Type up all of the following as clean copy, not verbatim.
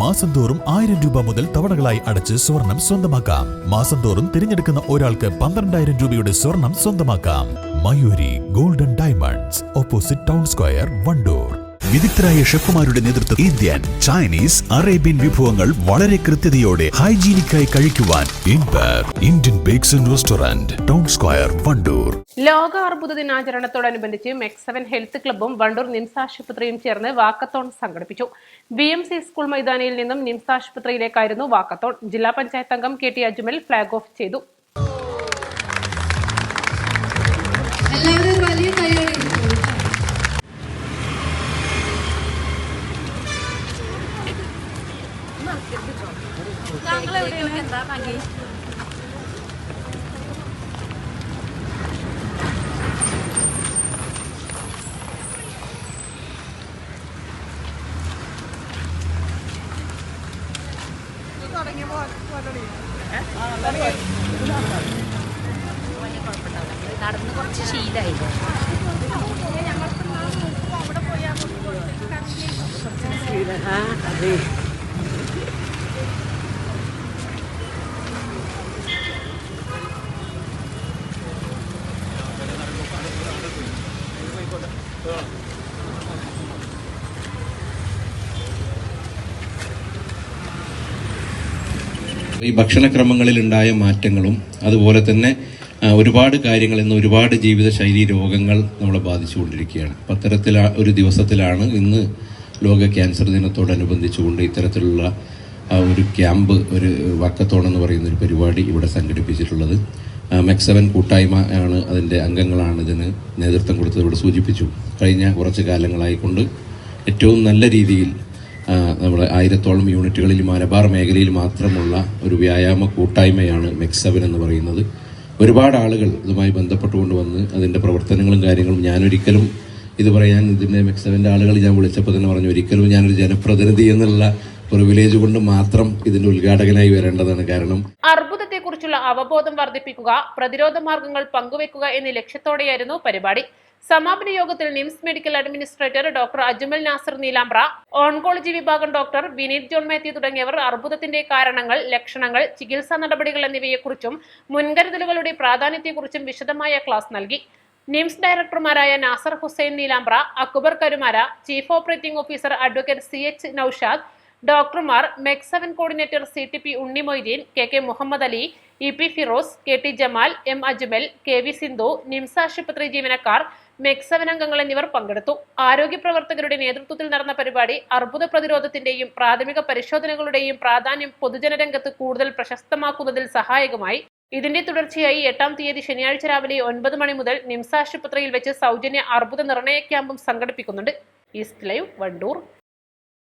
മാസം തോറും 1000 രൂപ മുതൽ തവണകളായി അടച്ച് സ്വർണം സ്വന്തമാക്കാം. മാസം തോറും തിരഞ്ഞെടുക്കുന്ന ഒരാൾക്ക് 12,000 രൂപയുടെ സ്വർണം സ്വന്തമാക്കാം. Mayuri golden diamonds, opposite town square, Wandoor. വിദഗ്ധരായ ഷെഫുമാരുടെ നേതൃത്വം ഇന്ത്യൻ, ചൈനീസ്, അറേബ്യൻ വിഭവങ്ങൾ വളരെ കൃത്യതയോടെ ഹൈജീനിക്കായി കഴിക്കുവാൻ Indian bakes and restaurant, town square, Wandoor. ലോക അർബുദ ദിനാചരണത്തോടനുബന്ധിച്ച് മെക്സവൻ ഹെൽത്ത് ക്ലബ്ബും വണ്ടൂർ നിംസ് ആശുപത്രിയും ചേർന്ന് വാക്കത്തോൺ സംഘടിപ്പിച്ചു. BMC സ്കൂൾ മൈതാനിയിൽ നിന്നും നിംസ് ആശുപത്രിയിലേക്കായിരുന്നു വാക്കത്തോൺ. ജില്ലാ പഞ്ചായത്ത് അംഗം KT അജ്മൽ ഫ്ലാഗ് ഓഫ് ചെയ്തു. നടന്ന് കുറച്ച് ശീലമായില്ല. ഈ ഭക്ഷണക്രമങ്ങളിലുണ്ടായ മാറ്റങ്ങളും അതുപോലെ തന്നെ ഒരുപാട് കാര്യങ്ങൾ ഇന്ന് ഒരുപാട് ജീവിതശൈലി രോഗങ്ങൾ നമ്മളെ ബാധിച്ചുകൊണ്ടിരിക്കുകയാണ്. അത്തരത്തിൽ ഒരു ദിവസത്തിലാണ് ഇന്ന് ലോക ക്യാൻസർ ദിനത്തോടനുബന്ധിച്ചുകൊണ്ട് ഇത്തരത്തിലുള്ള ഒരു ക്യാമ്പ്, ഒരു വാക്കത്തോൺ എന്ന് പറയുന്ന ഒരു പരിപാടി ഇവിടെ സംഘടിപ്പിച്ചിട്ടുള്ളത്. മെക്സവൻ കൂട്ടായ്മ ആണ് അതിൻ്റെ അംഗങ്ങളാണ് ഇതിന് നേതൃത്വം കൊടുത്തത്. ഇവിടെ സൂചിപ്പിച്ചു, കഴിഞ്ഞ കുറച്ച് കാലങ്ങളായിക്കൊണ്ട് ഏറ്റവും നല്ല രീതിയിൽ നമ്മുടെ 1000-ഓളം യൂണിറ്റുകളിൽ മലബാർ മേഖലയിൽ മാത്രമുള്ള ഒരു വ്യായാമ കൂട്ടായ്മയാണ് മെക്സവൻ എന്ന് പറയുന്നത്. ഒരുപാട് ആളുകൾ ഇതുമായി ബന്ധപ്പെട്ടുകൊണ്ട് വന്ന് അതിൻ്റെ പ്രവർത്തനങ്ങളും കാര്യങ്ങളും ഞാനൊരിക്കലും ഇത് പറയാൻ ഇതിൻ്റെ മെക്സവൻ്റെ ആളുകൾ ഞാൻ വിളിച്ചപ്പോൾ തന്നെ പറഞ്ഞു, ഒരിക്കലും ഞാനൊരു ജനപ്രതിനിധി എന്നുള്ള പ്രിവിലേജ് കൊണ്ട് മാത്രം ഇതിന്റെ ഉദ്ഘാടകനായി വരേണ്ടതാണ്. കാരണം അർബുദത്തെക്കുറിച്ചുള്ള അവബോധം വർദ്ധിപ്പിക്കുക, പ്രതിരോധ മാർഗങ്ങൾ പങ്കുവെക്കുക എന്നീ ലക്ഷ്യത്തോടെയായിരുന്നു പരിപാടി. സമാപന യോഗത്തിൽ NIMS medical administrator doctor Ajmal Nasar Neelambra, oncology വിഭാഗം ഡോക്ടർ വിനീത് ജോൺ മാത്യു തുടങ്ങിയവർ അർബുദത്തിന്റെ കാരണങ്ങൾ, ലക്ഷണങ്ങൾ, ചികിത്സാ നടപടികൾ എന്നിവയെക്കുറിച്ചും മുൻകരുതലുകളുടെ പ്രാധാന്യത്തെക്കുറിച്ചും വിശദമായ ക്ലാസ് നൽകി. നിംസ് ഡയറക്ടർമാരായ Nasar Hussain Neelambra, Akbar Karumara, chief operating officer advocate CH Noushad, ഡോക്ടർമാർ, മെക്സവൻ coordinator CTP Unni Moideen, KK Muhammad Ali, EP Firoz, KT Jamal, M Ajmal, KV Sindhu, NIMS ആശുപത്രി ജീവനക്കാർ, മെക്സവൻ അംഗങ്ങൾ എന്നിവർ പങ്കെടുത്തു. ആരോഗ്യ പ്രവർത്തകരുടെ നേതൃത്വത്തിൽ നടന്ന പരിപാടി അർബുദ പ്രതിരോധത്തിന്റെയും പ്രാഥമിക പരിശോധനകളുടെയും പ്രാധാന്യം പൊതുജനരംഗത്ത് കൂടുതൽ പ്രശസ്തമാക്കുന്നതിൽ സഹായകമായി. ഇതിന്റെ തുടർച്ചയായി 8-ാം തീയതി ശനിയാഴ്ച രാവിലെ 9 മണി മുതൽ നിംസ് ആശുപത്രിയിൽ വെച്ച് സൗജന്യ അർബുദ നിർണയ ക്യാമ്പും സംഘടിപ്പിക്കുന്നുണ്ട്. East live, Wandoor.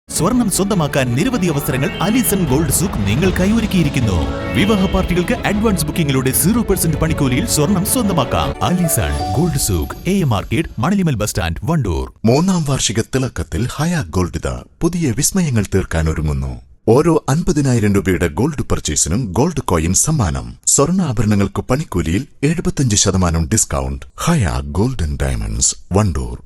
സ്വർണം സ്വന്തമാക്കാൻ നിരവധി അവസരങ്ങൾ അലിസൺ ഗോൾഡ് സൂക്ക് നിങ്ങൾക്കായി ഒരുക്കിയിരിക്കുന്നു. വിവാഹ പാർട്ടികൾക്ക് അഡ്വാൻസ് ബുക്കിംഗിലൂടെ 0% പണിക്കൂലിയിൽ സ്വർണം സ്വന്തമാക്കാം. Alison gold souk, AM market, Manalimal bus stand, Wandoor. 3-ാം വാർഷിക തിളക്കത്തിൽ ഹയാ ഗോൾഡ് പുതിയ വിസ്മയങ്ങൾ തീർക്കാൻ ഒരുങ്ങുന്നു. ഓരോ 50,000 രൂപയുടെ ഗോൾഡ് പർച്ചേസിനും ഗോൾഡ് കോയിൻ സമ്മാനം. സ്വർണ്ണാഭരണങ്ങൾക്ക് പണിക്കൂലിയിൽ 75% ഡിസ്കൗണ്ട്. ഹയാ ഗോൾഡൻ ഡയമണ്ട്സ്, വണ്ടൂർ.